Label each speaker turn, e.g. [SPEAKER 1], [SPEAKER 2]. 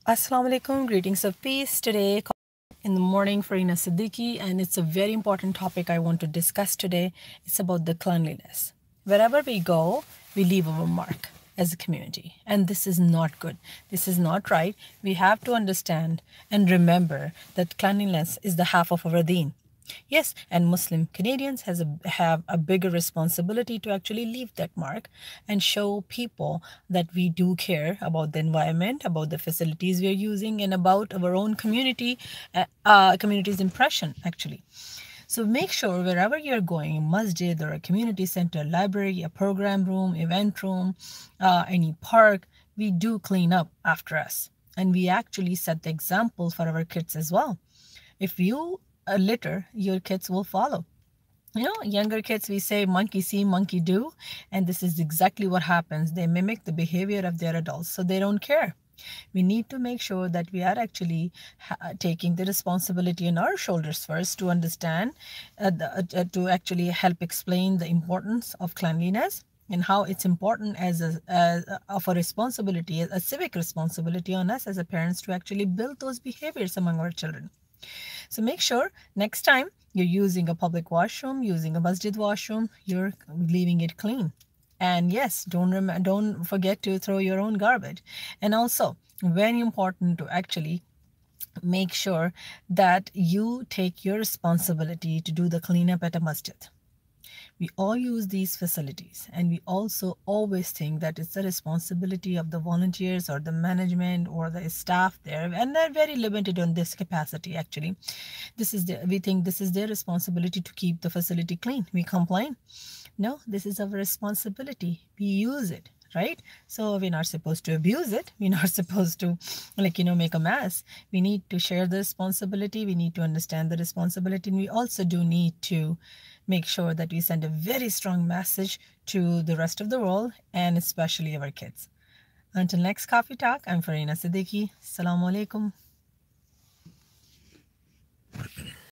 [SPEAKER 1] Assaalaomalaikum, greetings of peace. Today in the morning for Ina Siddiqui, and it's a very important topic I want to discuss today. It's about the cleanliness. Wherever we go, we leave our mark as a community, and this is not good. This is not right. We have to understand and remember that cleanliness is the half of our deen. Yes, and Muslim Canadians have a bigger responsibility to actually leave that mark and show people that we do care about the environment, about the facilities we are using, and about our own community's impression, actually. So make sure wherever you're going, a masjid or a community center, library, a program room, event room, any park, we do clean up after us. And we actually set the example for our kids as well. If you litter, your kids will follow. Younger kids, we say monkey see, monkey do. And this is exactly what happens. They mimic the behavior of their adults, so they don't care. We need to make sure that we are actually taking the responsibility on our shoulders first to understand, to actually help explain the importance of cleanliness and how it's important of a responsibility, a civic responsibility on us as a parents to actually build those behaviors among our children. So make sure next time you're using a public washroom, using a masjid washroom, you're leaving it clean. And yes, don't forget to throw your own garbage. And also, very important to actually make sure that you take your responsibility to do the cleanup at a masjid. We all use these facilities, and we also always think that it's the responsibility of the volunteers or the management or the staff there, and they're very limited on this capacity. Actually, we think this is their responsibility to keep the facility clean. We complain. No, this is our responsibility. We use it, right? So we're not supposed to abuse it. We're not supposed to make a mess. We need to share the responsibility. We need to understand the responsibility, and we also do need to make sure that we send a very strong message to the rest of the world, and especially our kids. Until next coffee talk, I'm Farina Siddiqui. Assalamu alaikum.